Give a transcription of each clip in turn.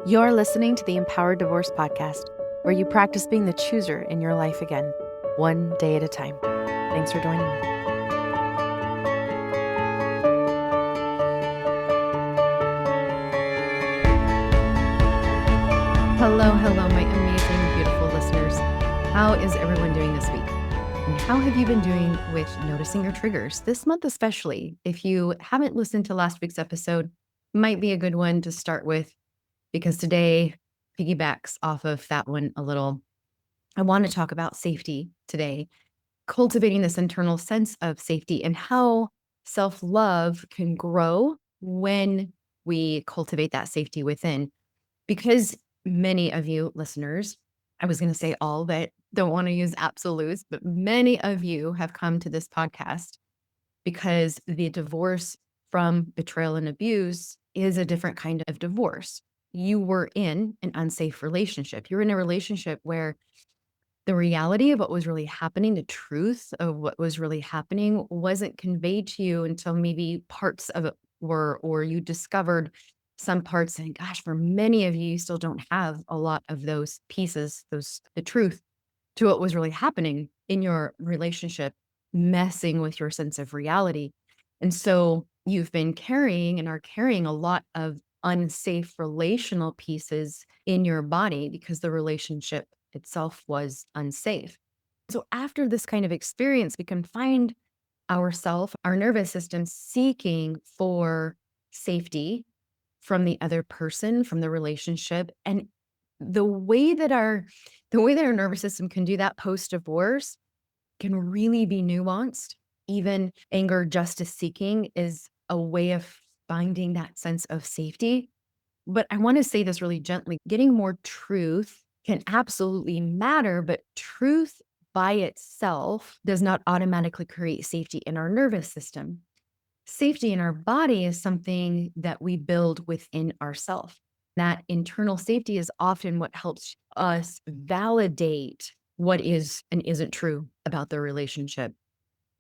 You're listening to the Empowered Divorce Podcast, where you practice being the chooser in your life again, one day at a time. Thanks for joining me. Hello, my amazing, beautiful listeners. How is everyone doing this week? And how have you been doing with noticing your triggers this month, especially? If you haven't listened to last week's episode, might be a good one to start with, because today piggybacks off of that one a little. I want to talk about safety today, cultivating this internal sense of safety and how self-love can grow when we cultivate that safety within. Because many of you listeners, I was going to say all, but don't want to use absolutes, but many of you have come to this podcast because the divorce from betrayal and abuse is a different kind of divorce. You were in an unsafe relationship. You're in a relationship where the reality of what was really happening, the truth of what was really happening wasn't conveyed to you until maybe parts of it were, or you discovered some parts. And gosh, for many of you, you still don't have a lot of those pieces, the truth to what was really happening in your relationship, messing with your sense of reality. And so you've been carrying and are carrying a lot of unsafe relational pieces in your body because the relationship itself was unsafe. So after this kind of experience, we can find ourself, our nervous system seeking for safety from the other person, from the relationship. And the way that our nervous system can do that post-divorce can really be nuanced. Even anger, justice seeking is a way of finding that sense of safety. But I want to say this really gently. Getting more truth can absolutely matter, but truth by itself does not automatically create safety in our nervous system. Safety in our body is something that we build within ourselves. That internal safety is often what helps us validate what is and isn't true about the relationship.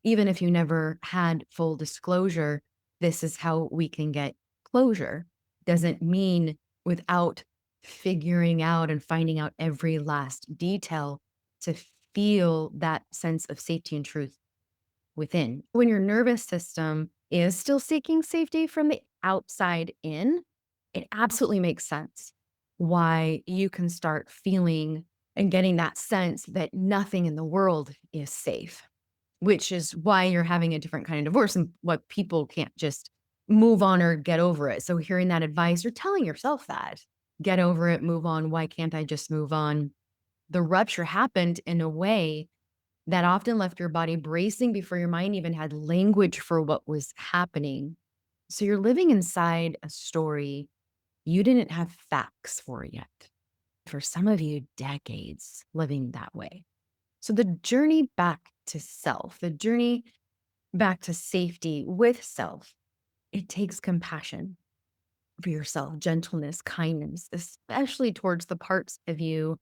Even if you never had full disclosure, this is how we can get closure. Doesn't mean without figuring out and finding out every last detail to feel that sense of safety and truth within. When your nervous system is still seeking safety from the outside in, it absolutely makes sense why you can start feeling and getting that sense that nothing in the world is safe, which is why you're having a different kind of divorce and what people can't just move on or get over it. So hearing that advice, you're telling yourself that, get over it, move on. Why can't I just move on? The rupture happened in a way that often left your body bracing before your mind even had language for what was happening. So you're living inside a story you didn't have facts for yet. For some of you, decades living that way. So the journey back to self, the journey back to safety with self, it takes compassion for yourself, gentleness, kindness, especially towards the parts of you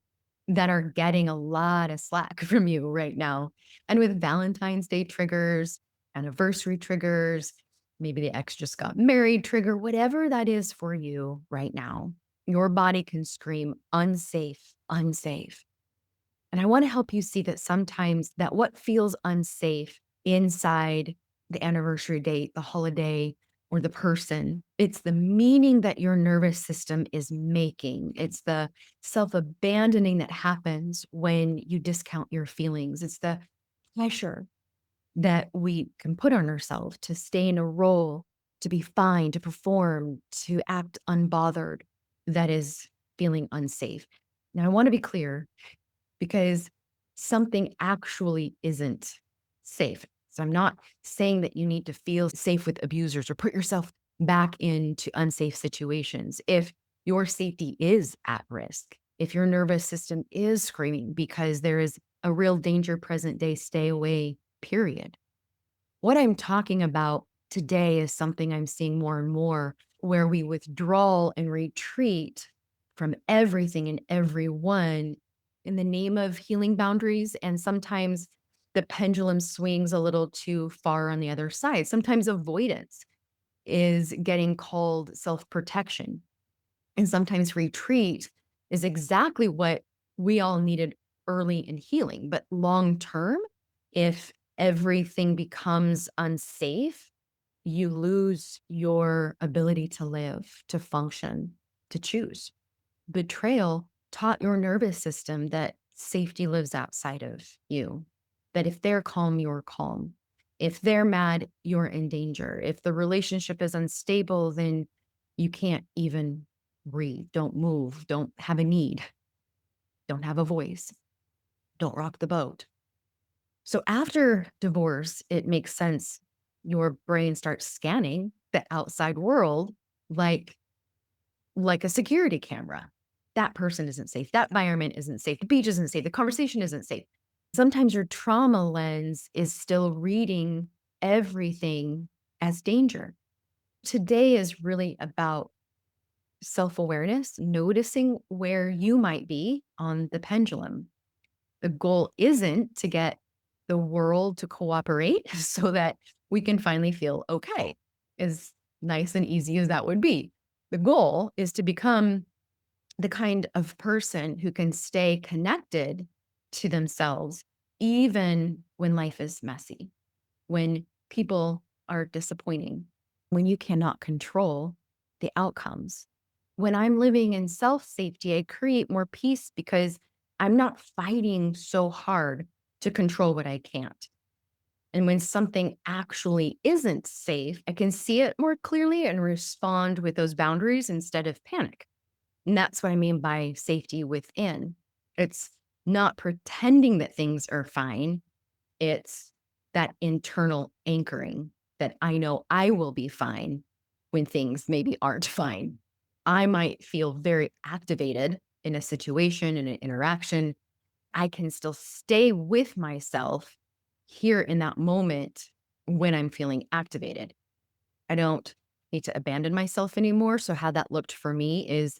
that are getting a lot of slack from you right now. And with Valentine's Day triggers, anniversary triggers, maybe the ex just got married trigger, whatever that is for you right now, your body can scream unsafe, unsafe. And I want to help you see that sometimes that what feels unsafe inside the anniversary date, the holiday, or the person, it's the meaning that your nervous system is making. It's the self-abandoning that happens when you discount your feelings. It's the pressure that we can put on ourselves to stay in a role, to be fine, to perform, to act unbothered, that is feeling unsafe. Now, I want to be clear because something actually isn't safe. So I'm not saying that you need to feel safe with abusers or put yourself back into unsafe situations. If your safety is at risk, if your nervous system is screaming because there is a real danger present day, stay away, period. What I'm talking about today is something I'm seeing more and more where we withdraw and retreat from everything and everyone in the name of healing boundaries. And sometimes the pendulum swings a little too far on the other side. Sometimes avoidance is getting called self-protection. And sometimes retreat is exactly what we all needed early in healing. But long term, if everything becomes unsafe, you lose your ability to live, to function, to choose. Betrayal taught your nervous system that safety lives outside of you, that if they're calm, you're calm. If they're mad, you're in danger. If the relationship is unstable, then you can't even breathe, don't move, don't have a need, don't have a voice, don't rock the boat. So after divorce, it makes sense. Your brain starts scanning the outside world like like a security camera. That person isn't safe. That environment isn't safe. The beach isn't safe. The conversation isn't safe. Sometimes your trauma lens is still reading everything as danger. Today is really about self awareness, noticing where you might be on the pendulum. The goal isn't to get the world to cooperate so that we can finally feel okay, as nice and easy as that would be. The goal is to become the kind of person who can stay connected to themselves, even when life is messy, when people are disappointing, when you cannot control the outcomes. When I'm living in self safety, I create more peace because I'm not fighting so hard to control what I can't. And when something actually isn't safe, I can see it more clearly and respond with those boundaries instead of panic. And that's what I mean by safety within. It's not pretending that things are fine. It's that internal anchoring that I know I will be fine when things maybe aren't fine. I might feel very activated in a situation, in an interaction. I can still stay with myself here in that moment when I'm feeling activated. I don't need to abandon myself anymore. So, how that looked for me is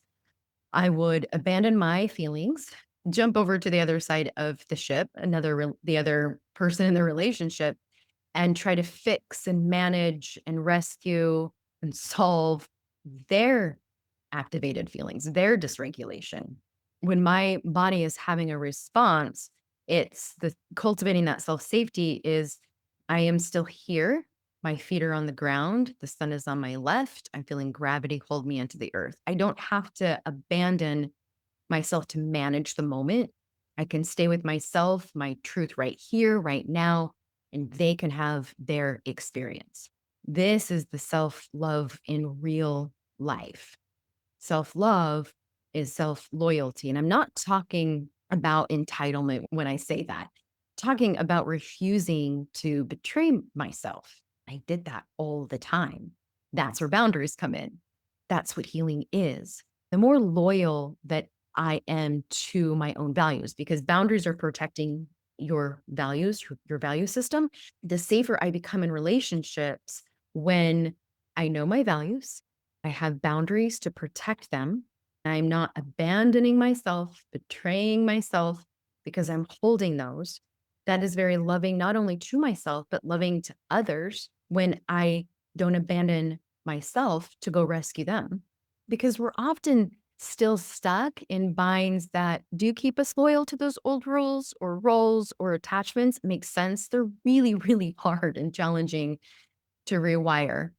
I would abandon my feelings, jump over to the other side of the ship, the other person in the relationship, and try to fix and manage and rescue and solve their activated feelings, their dysregulation. When my body is having a response, it's the cultivating that self-safety is I am still here. My feet are on the ground. The sun is on my left. I'm feeling gravity hold me into the earth. I don't have to abandon myself to manage the moment. I can stay with myself, my truth right here, right now, and they can have their experience. This is the self love in real life. Self love is self loyalty. And I'm not talking about entitlement when I say that, talking about refusing to betray myself. I did that all the time. That's where boundaries come in. That's what healing is. The more loyal that I am to my own values, because boundaries are protecting your values, your value system, the safer I become in relationships when I know my values, I have boundaries to protect them. I'm not abandoning myself, betraying myself because I'm holding those. That is very loving, not only to myself, but loving to others when I don't abandon myself to go rescue them. Because we're often still stuck in binds that do keep us loyal to those old rules or roles or attachments. Makes sense. They're really, really hard and challenging to rewire.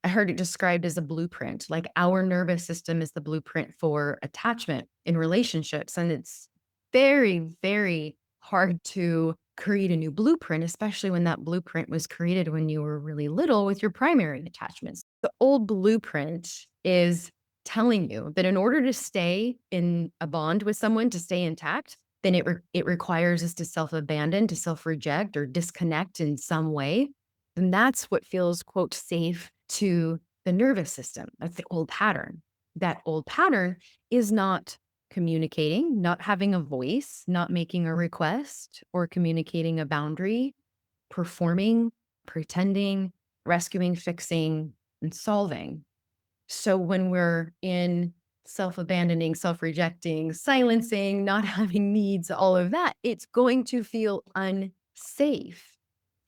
I heard it described as a blueprint, like our nervous system is the blueprint for attachment in relationships. And it's very, very hard to create a new blueprint, especially when that blueprint was created when you were really little with your primary attachments. The old blueprint is telling you that in order to stay in a bond with someone, to stay intact, then it requires us to self abandon, to self reject, or disconnect in some way, then that's what feels, quote, safe to the nervous system. That's the old pattern. That old pattern is not communicating, not having a voice, not making a request or communicating a boundary, performing, pretending, rescuing, fixing, and solving. So when we're in self abandoning, self rejecting, silencing, not having needs, all of that, it's going to feel unsafe.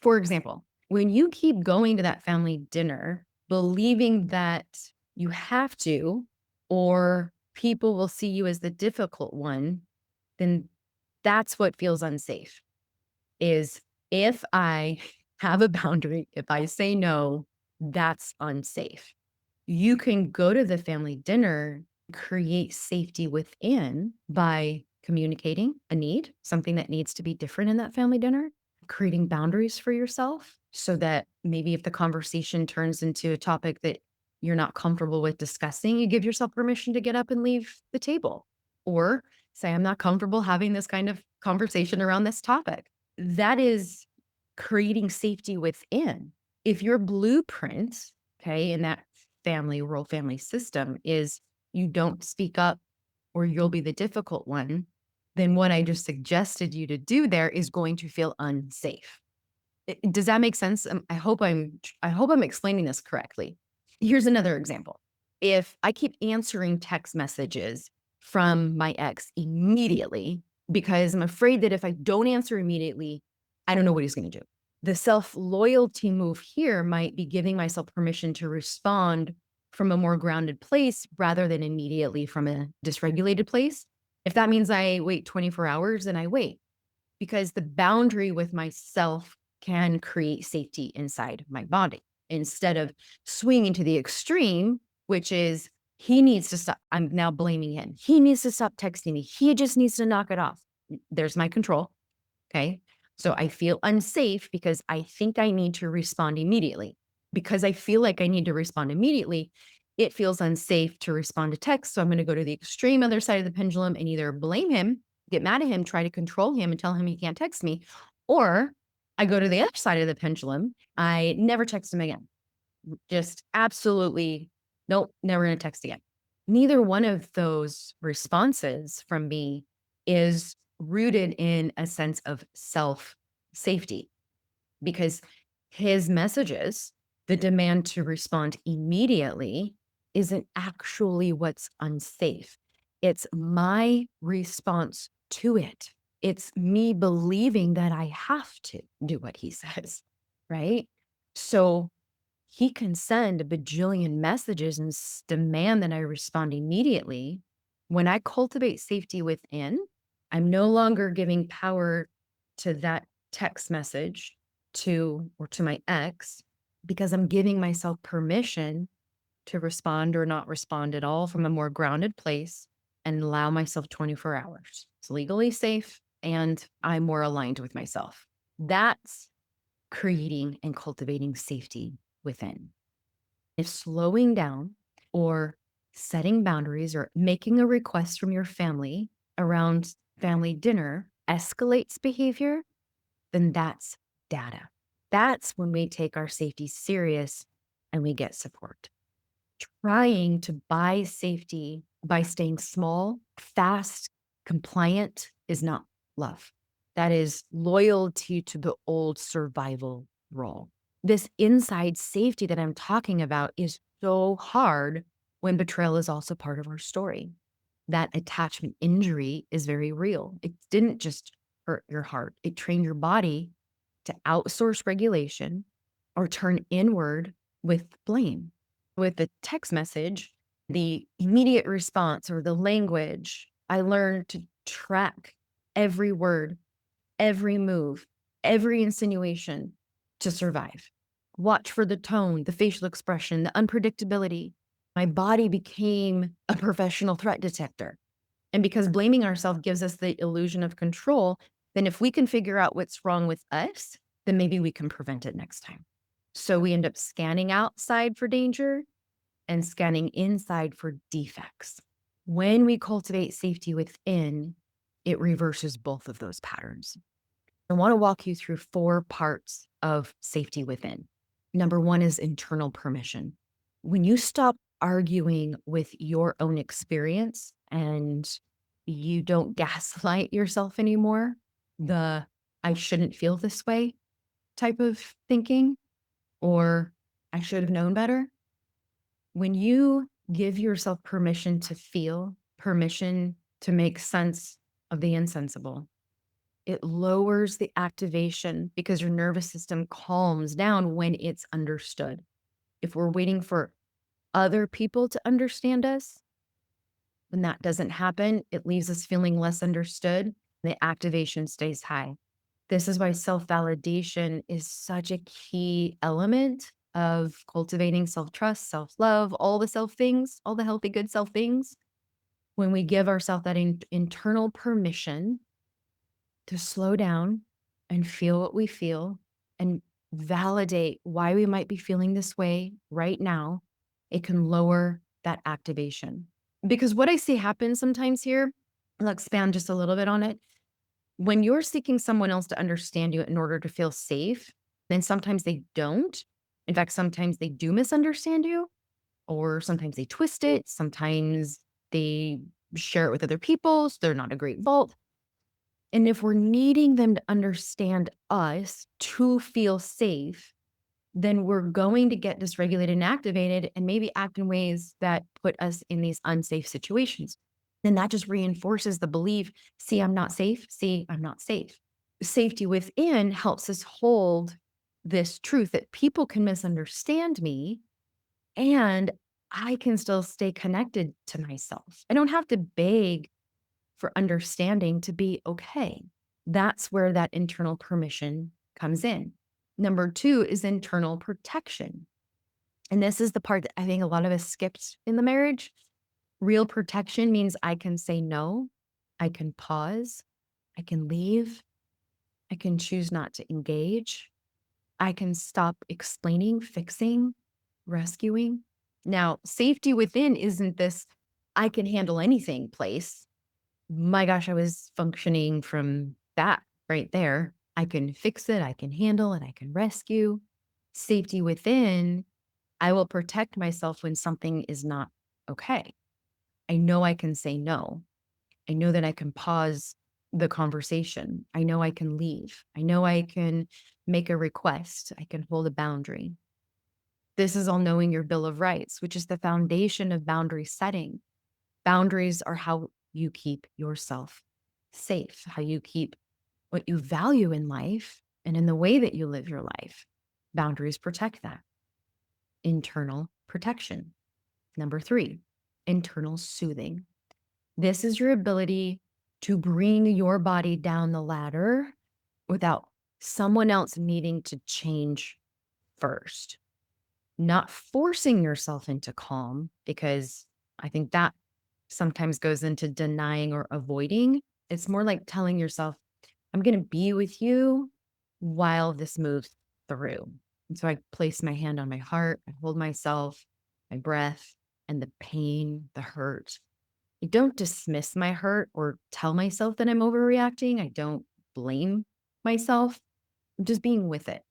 For example, when you keep going to that family dinner, believing that you have to, or people will see you as the difficult one, then that's what feels unsafe. Is if I have a boundary, if I say no, that's unsafe. You can go to the family dinner, create safety within by communicating a need, something that needs to be different in that family dinner, creating boundaries for yourself so that maybe if the conversation turns into a topic that you're not comfortable with discussing, you give yourself permission to get up and leave the table. Or say, I'm not comfortable having this kind of conversation around this topic. That is creating safety within. If your blueprint, okay, in that family, rural family system is you don't speak up or you'll be the difficult one, then what I just suggested you to do there is going to feel unsafe. Does that make sense? I hope I'm explaining this correctly. Here's another example. If I keep answering text messages from my ex immediately because I'm afraid that if I don't answer immediately, I don't know what he's going to do. The self-loyalty move here might be giving myself permission to respond from a more grounded place rather than immediately from a dysregulated place. If that means I wait 24 hours, then I wait because the boundary with myself can create safety inside my body instead of swinging to the extreme, which is he needs to stop. I'm now blaming him. He needs to stop texting me. He just needs to knock it off. There's my control. Okay. So I feel unsafe because I think I need to respond immediately. Because I feel like I need to respond immediately, it feels unsafe to respond to text. So I'm going to go to the extreme other side of the pendulum and either blame him, get mad at him, try to control him and tell him he can't text me. Or I go to the other side of the pendulum. I never text him again. Just absolutely, nope, never going to text again. Neither one of those responses from me is rooted in a sense of self safety because his messages, the demand to respond immediately, isn't actually what's unsafe. It's my response to it. It's me believing that I have to do what he says, right? So he can send a bajillion messages and demand that I respond immediately. When I cultivate safety within, I'm no longer giving power to that text message to my ex because I'm giving myself permission to respond or not respond at all from a more grounded place and allow myself 24 hours. It's legally safe and I'm more aligned with myself. That's creating and cultivating safety within. If slowing down or setting boundaries or making a request from your family around family dinner escalates behavior, then that's data. That's when we take our safety serious and we get support. Trying to buy safety by staying small, fast, compliant is not love. That is loyalty to the old survival role. This inside safety that I'm talking about is so hard when betrayal is also part of our story. That attachment injury is very real. It didn't just hurt your heart, it trained your body to outsource regulation or turn inward with blame. With the text message, the immediate response or the language, I learned to track every word, every move, every insinuation to survive. Watch for the tone, the facial expression, the unpredictability. My body became a professional threat detector. And because blaming ourselves gives us the illusion of control, then if we can figure out what's wrong with us, then maybe we can prevent it next time. So we end up scanning outside for danger and scanning inside for defects. When we cultivate safety within, it reverses both of those patterns. I want to walk you through 4 parts of safety within. Number 1 is internal permission. When you stop arguing with your own experience and you don't gaslight yourself anymore, the I shouldn't feel this way type of thinking, or I should have known better. When you give yourself permission to feel, permission to make sense of the insensible, it lowers the activation because your nervous system calms down when it's understood. If we're waiting for other people to understand us, When that doesn't happen, it leaves us feeling less understood. The activation stays high. This is why self validation is such a key element of cultivating self trust, self love, all the self things, all the healthy, good self things. When we give ourselves that internal permission to slow down and feel what we feel and validate why we might be feeling this way right now, it can lower that activation. Because what I see happen sometimes here, I'll expand just a little bit on it. When you're seeking someone else to understand you in order to feel safe, then sometimes they don't. In fact, sometimes they do misunderstand you, or sometimes they twist it. Sometimes they share it with other people. So they're not a great vault. And if we're needing them to understand us to feel safe, then we're going to get dysregulated and activated and maybe act in ways that put us in these unsafe situations. Then that just reinforces the belief, see, I'm not safe. See, I'm not safe. Safety within helps us hold this truth that people can misunderstand me and I can still stay connected to myself. I don't have to beg for understanding to be okay. That's where that internal permission comes in. Number two is internal protection. And this is the part that I think a lot of us skipped in the marriage. Real protection means I can say no, I can pause, I can leave, I can choose not to engage, I can stop explaining, fixing, rescuing. Now, safety within isn't this I can handle anything place. My gosh, I was functioning from that right there. I can fix it, I can handle it, I can rescue. Safety within, I will protect myself when something is not okay. I know I can say no. I know that I can pause the conversation. I know I can leave. I know I can make a request. I can hold a boundary. This is all knowing your Bill of Rights, which is the foundation of boundary setting. Boundaries are how you keep yourself safe, how you keep what you value in life and in the way that you live your life. Boundaries protect that. Internal protection. Number three, internal soothing. This is your ability to bring your body down the ladder without someone else needing to change first. Not forcing yourself into calm, because I think that sometimes goes into denying or avoiding. It's more like telling yourself, I'm going to be with you while this moves through. And so I place my hand on my heart, I hold myself, my breath, and the pain, the hurt. I don't dismiss my hurt or tell myself that I'm overreacting. I don't blame myself. I'm just being with it.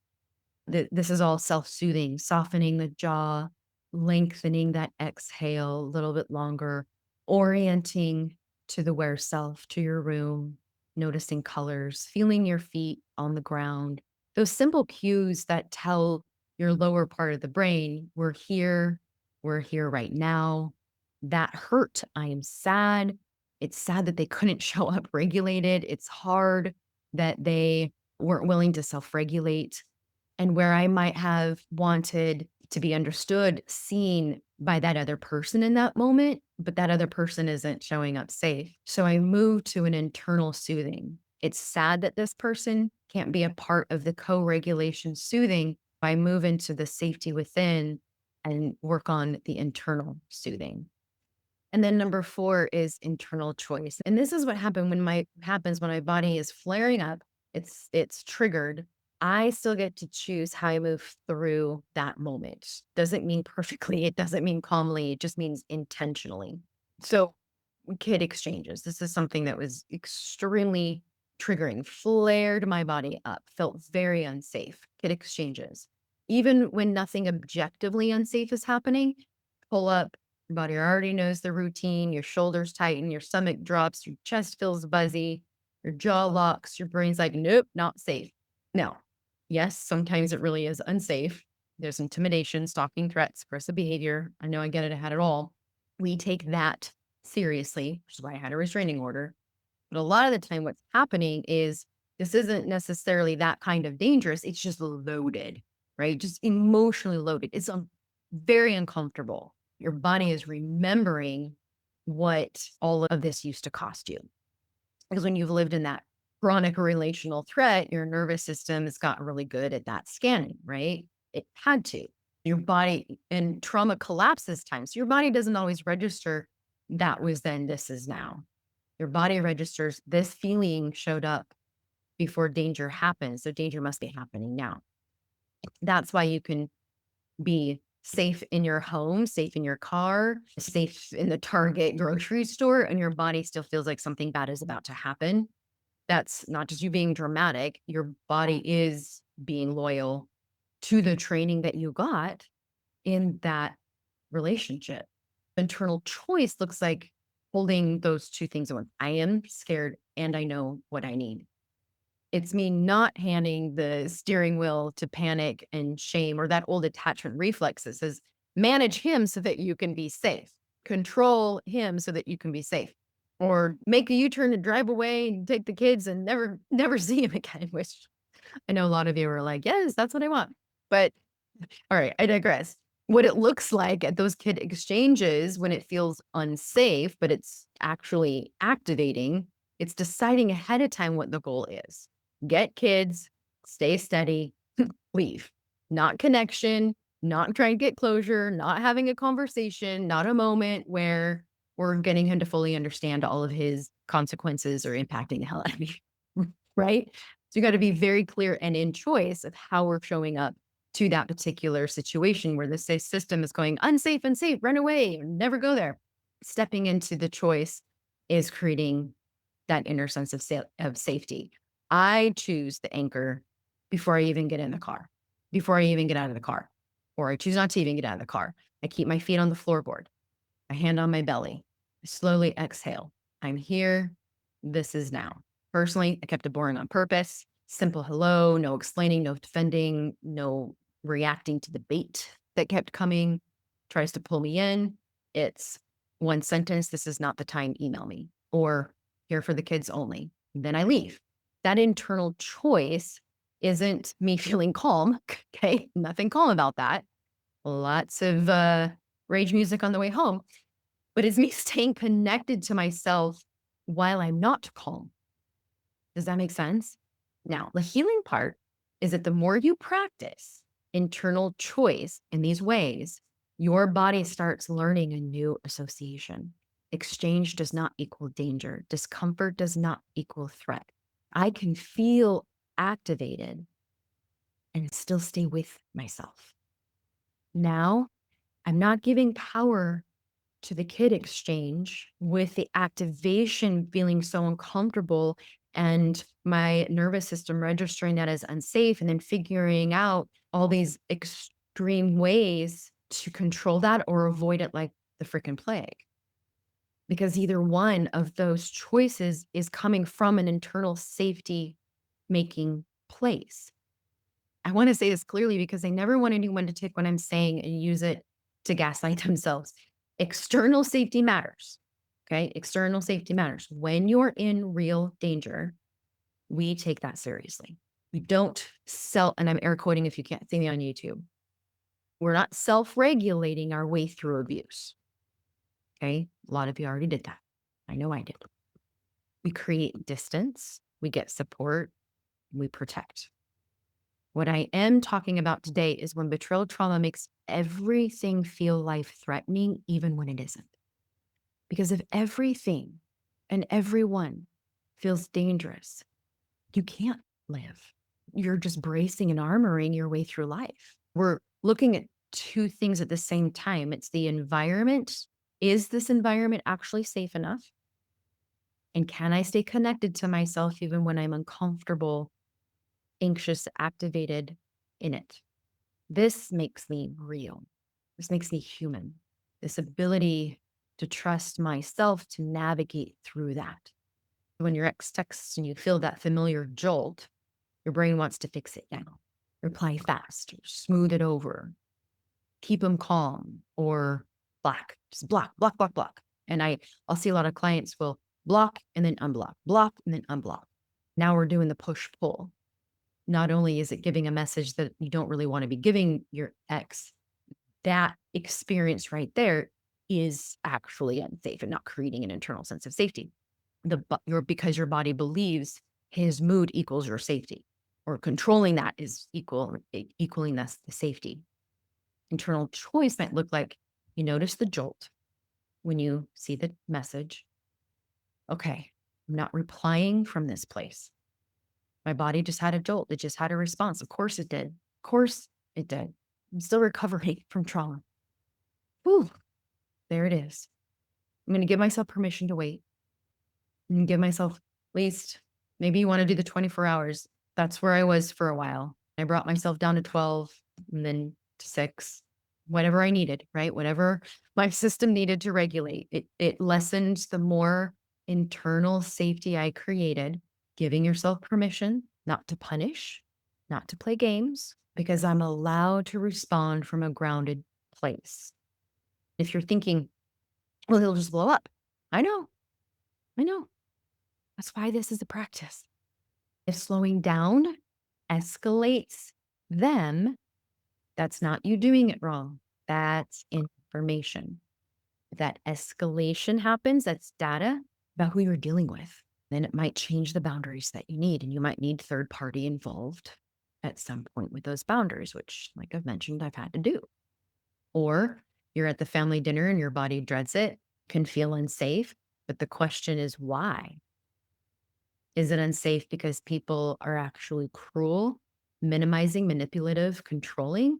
This is all self-soothing, softening the jaw, lengthening that exhale a little bit longer, orienting to the where self, to your room, noticing colors, feeling your feet on the ground. Those simple cues that tell your lower part of the brain, we're here right now. That hurt, I am sad. It's sad that they couldn't show up regulated. It's hard that they weren't willing to self-regulate, and where I might have wanted to be understood, seen by that other person in that moment, but that other person isn't showing up safe. So I move to an internal soothing. It's sad that this person can't be a part of the co regulation soothing. I move into the safety within and work on the internal soothing. And then number four is internal choice. And this is what happens when my body is flaring up. It's triggered. I still get to choose how I move through that moment. Doesn't mean perfectly, it doesn't mean calmly, it just means intentionally. So kid exchanges. This is something that was extremely triggering, flared my body up, felt very unsafe. Kid exchanges. Even when nothing objectively unsafe is happening, pull up, your body already knows the routine, your shoulders tighten, your stomach drops, your chest feels buzzy, your jaw locks, your brain's like, nope, not safe. Now, yes, sometimes it really is unsafe. There's intimidation, stalking, threats, aggressive behavior. I know I get it, I had it all. We take that seriously, which is why I had a restraining order. But a lot of the time, what's happening is this isn't necessarily that kind of dangerous. It's just loaded, right? Just emotionally loaded. It's very uncomfortable. Your body is remembering what all of this used to cost you. Because when you've lived in that chronic relational threat, your nervous system has gotten really good at that scanning, right? It had to. Your body and trauma collapses time. So your body doesn't always register that was then, this is now. Your body registers this feeling showed up before danger happens. So danger must be happening now. That's why you can be safe in your home, safe in your car, safe in the Target grocery store, and your body still feels like something bad is about to happen. That's not just you being dramatic. Your body is being loyal to the training that you got in that relationship. Internal choice looks like holding those two things at once. I am scared and I know what I need. It's me not handing the steering wheel to panic and shame or that old attachment reflex that says, manage him so that you can be safe, control him so that you can be safe, or make a U-turn and drive away and take the kids and never see him again, which I know a lot of you are like, yes, that's what I want. But all right, I digress. What it looks like at those kid exchanges when it feels unsafe, but it's actually activating, it's deciding ahead of time what the goal is. Get kids, stay steady, leave. Not connection, not trying to get closure, not having a conversation, not a moment where we're getting him to fully understand all of his consequences or impacting the hell out of me. Right? So you got to be very clear and in choice of how we're showing up to that particular situation where the system is going unsafe, unsafe, run away, or never go there. Stepping into the choice is creating that inner sense of safety. I choose the anchor before I even get in the car, before I even get out of the car, or I choose not to even get out of the car. I keep my feet on the floorboard, my hand on my belly. I slowly exhale. I'm here. This is now. Personally, I kept it boring on purpose. Simple hello, no explaining, no defending, no reacting to the bait that kept coming, tries to pull me in. It's one sentence, this is not the time, email me, or here for the kids only. Then I leave. That internal choice isn't me feeling calm. Okay. Nothing calm about that. Lots of rage music on the way home, but it's me staying connected to myself while I'm not calm. Does that make sense? Now, the healing part is that the more you practice internal choice in these ways, your body starts learning a new association. Exchange does not equal danger. Discomfort does not equal threat. I can feel activated and still stay with myself. Now, I'm not giving power to the kid exchange with the activation feeling so uncomfortable and my nervous system registering that as unsafe and then figuring out all these extreme ways to control that or avoid it like the freaking plague. Because either one of those choices is coming from an internal safety making place. I want to say this clearly because I never want anyone to take what I'm saying and use it to gaslight themselves. External safety matters. Okay. External safety matters. When you're in real danger, we take that seriously. We don't and I'm air quoting if you can't see me on YouTube. We're not self-regulating our way through abuse. Okay. A lot of you already did that. I know I did. We create distance, we get support, we protect. What I am talking about today is when betrayal trauma makes everything feel life-threatening, even when it isn't. Because if everything and everyone feels dangerous, you can't live. You're just bracing and armoring your way through life. We're looking at two things at the same time. It's the environment. Is this environment actually safe enough? And can I stay connected to myself even when I'm uncomfortable, anxious, activated in it? This makes me real. This makes me human. This ability to trust myself to navigate through that. When your ex texts and you feel that familiar jolt, your brain wants to fix it now. Reply fast, or smooth it over, keep them calm, or block. Just block, block, block, block. And I'll see a lot of clients will block and then unblock, block and then unblock. Now we're doing the push-pull. Not only is it giving a message that you don't really want to be giving your ex, that experience right there is actually unsafe and not creating an internal sense of safety. Because your body believes his mood equals your safety, or controlling that is equaling the safety. Internal choice might look like you notice the jolt when you see the message. Okay, I'm not replying from this place. My body just had a jolt. It just had a response. Of course it did. Of course it did. I'm still recovering from trauma. Whew, there it is. I'm going to give myself permission to wait and give myself at least, maybe you want to do the 24 hours. That's where I was for a while. I brought myself down to 12 and then to 6, whatever I needed, right? Whatever my system needed to regulate. It lessened the more internal safety I created, giving yourself permission not to punish, not to play games, because I'm allowed to respond from a grounded place. If you're thinking, well, it'll just blow up. I know. I know. That's why this is a practice. If slowing down escalates them, that's not you doing it wrong. That's information. If that escalation happens, that's data about who you're dealing with. Then it might change the boundaries that you need, and you might need third party involved at some point with those boundaries, which, like I've mentioned, I've had to do. Or you're at the family dinner and your body dreads it, can feel unsafe. But the question is why? Is it unsafe because people are actually cruel, minimizing, manipulative, controlling?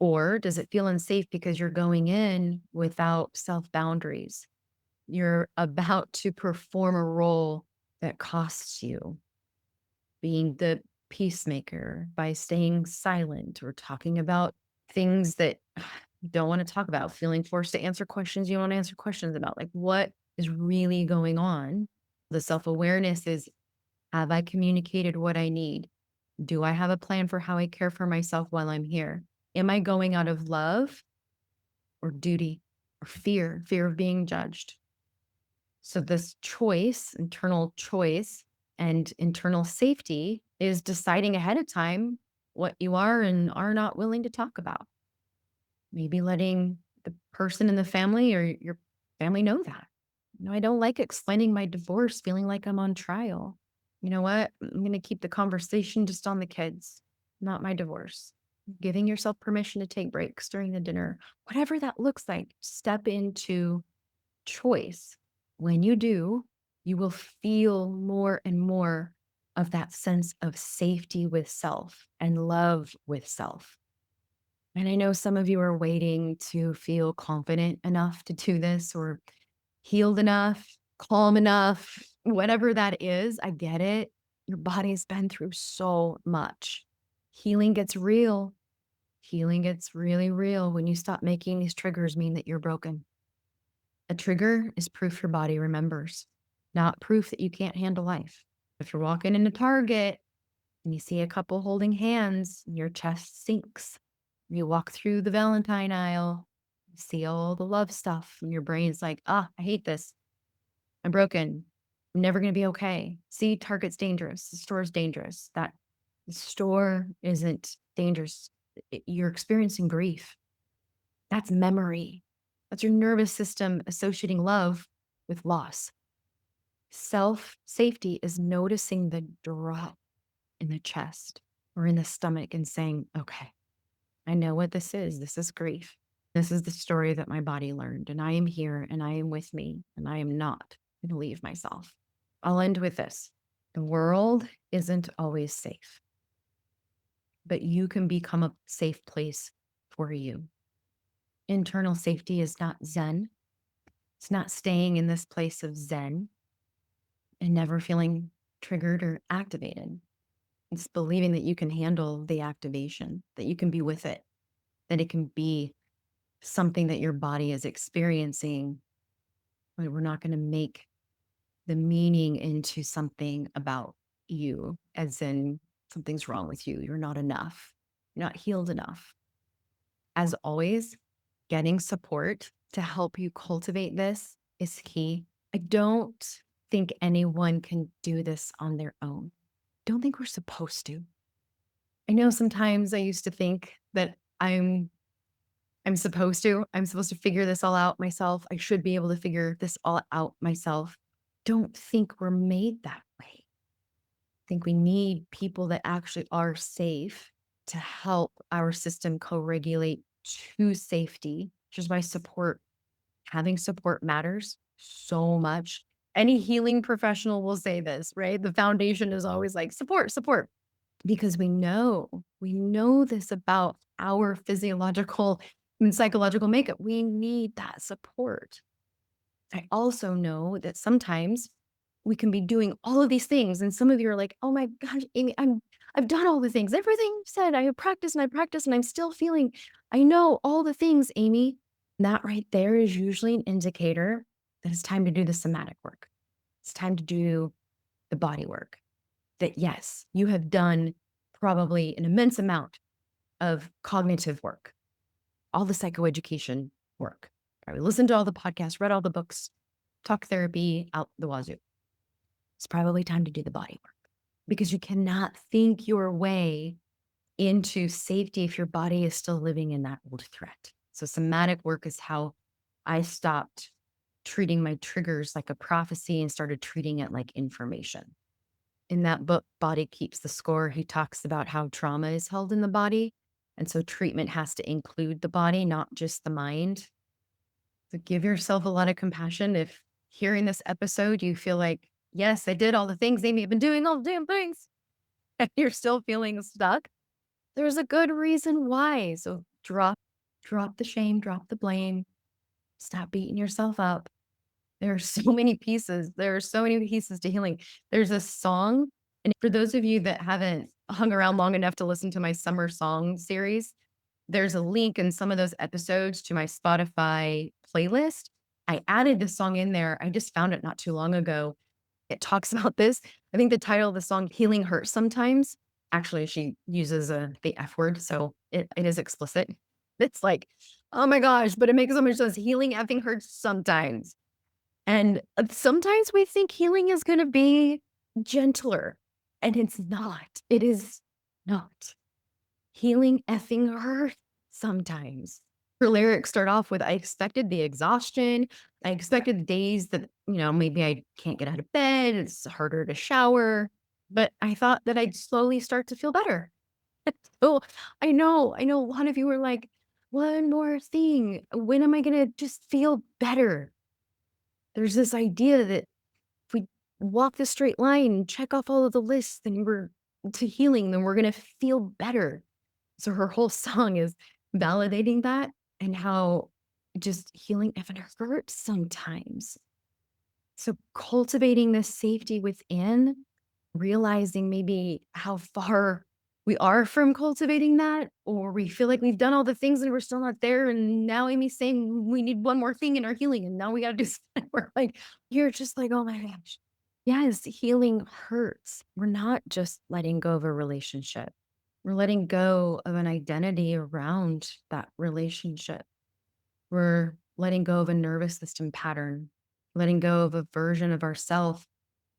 Or does it feel unsafe because you're going in without self boundaries? You're about to perform a role that costs you, being the peacemaker by staying silent or talking about things that you don't want to talk about, feeling forced to answer questions you want to answer questions about. Like, what is really going on? The self awareness is, have I communicated what I need? Do I have a plan for how I care for myself while I'm here? Am I going out of love or duty or fear of being judged? So, this choice, internal choice, and internal safety is deciding ahead of time what you are and are not willing to talk about. Maybe letting the person in the family or your family know that. I don't like explaining my divorce, feeling like I'm on trial. You know what? I'm going to keep the conversation just on the kids, not my divorce. Giving yourself permission to take breaks during the dinner, whatever that looks like, step into choice. When you do, you will feel more and more of that sense of safety with self and love with self. And I know some of you are waiting to feel confident enough to do this, or healed enough, calm enough, whatever that is. I get it. Your body's been through so much. Healing gets real. Healing gets really real when you stop making these triggers mean that you're broken. A trigger is proof your body remembers, not proof that you can't handle life. If you're walking into Target and you see a couple holding hands, your chest sinks. You walk through the Valentine aisle, you see all the love stuff, and your brain's like, I hate this. I'm broken. I'm never going to be okay. See, Target's dangerous. The store's dangerous. The store isn't dangerous. You're experiencing grief. That's memory. That's your nervous system associating love with loss. Self safety is noticing the drop in the chest or in the stomach and saying, okay, I know what this is. This is grief. This is the story that my body learned, and I am here and I am with me, and I am not going to leave myself. I'll end with this. The world isn't always safe, but you can become a safe place for you. Internal safety is not Zen. It's not staying in this place of Zen and never feeling triggered or activated. It's believing that you can handle the activation, that you can be with it, that it can be something that your body is experiencing. But we're not going to make the meaning into something about you, as in something's wrong with you. You're not enough. You're not healed enough. As always, getting support to help you cultivate this is key. I don't think anyone can do this on their own. Don't think we're supposed to. I know sometimes I used to think that I'm I'm supposed to. I'm supposed to figure this all out myself. I should be able to figure this all out myself. Don't think we're made that way. I think we need people that actually are safe to help our system co-regulate to safety, which is why having support matters so much. Any healing professional will say this, right? The foundation is always like support, support, because we know this about our physiological and psychological makeup. We need that support. I also know that sometimes we can be doing all of these things, and some of you are like, "Oh my gosh, Amy, I've done all the things. Everything you said, I have practiced and I practiced, and I'm still feeling I know all the things, Amy." And that right there is usually an indicator that it's time to do the somatic work. It's time to do the body work. That yes, you have done probably an immense amount of cognitive work, all the psychoeducation work. Probably listened to all the podcasts, read all the books, talk therapy out the wazoo. It's probably time to do the body work because you cannot think your way into safety if your body is still living in that old threat. So, somatic work is how I stopped treating my triggers like a prophecy and started treating it like information. In that book, Body Keeps the Score, he talks about how trauma is held in the body. And so, treatment has to include the body, not just the mind. So give yourself a lot of compassion. If hearing this episode, you feel like, yes, I did all the things, Amy, I've been doing all the damn things, and you're still feeling stuck, there's a good reason why. So drop the shame, drop the blame, stop beating yourself up. There are so many pieces. There are so many pieces to healing. There's a song. And for those of you that haven't hung around long enough to listen to my summer song series, there's a link in some of those episodes to my Spotify playlist. I added this song in there. I just found it not too long ago. It talks about this. I think the title of the song, Healing Hurts Sometimes. Actually, she uses the F word, so it is explicit. It's like, oh my gosh, but it makes so much sense. Healing effing hurts sometimes. And sometimes we think healing is going to be gentler, and it's not. It is not. Healing effing hurts sometimes. Her lyrics start off with, I expected the exhaustion. I expected the days that, maybe I can't get out of bed. It's harder to shower. But I thought that I'd slowly start to feel better. Oh, I know a lot of you are like, one more thing. When am I going to just feel better? There's this idea that if we walk the straight line and check off all of the lists, then we're to healing, then we're going to feel better. So her whole song is validating that and how just healing even hurts sometimes. So cultivating this safety within, realizing maybe how far we are from cultivating that, or we feel like we've done all the things and we're still not there. And now Amy's saying we need one more thing in our healing, and now we got to do something. We're like, you're just like, oh my gosh. Yes, healing hurts. We're not just letting go of a relationship. We're letting go of an identity around that relationship. We're letting go of a nervous system pattern, letting go of a version of ourself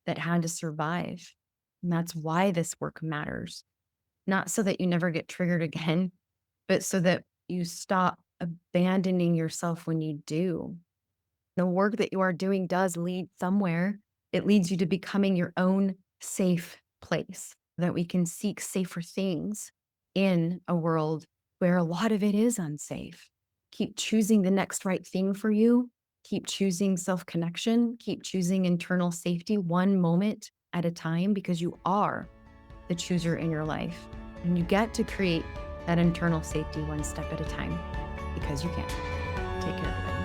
that had to survive. And that's why this work matters. Not so that you never get triggered again, but so that you stop abandoning yourself when you do. The work that you are doing does lead somewhere. It leads you to becoming your own safe place, that we can seek safer things in a world where a lot of it is unsafe. Keep choosing the next right thing for you. Keep choosing self connection. Keep choosing internal safety one moment at a time, because you are the chooser in your life. And you get to create that internal safety one step at a time, because you can. Take care of it.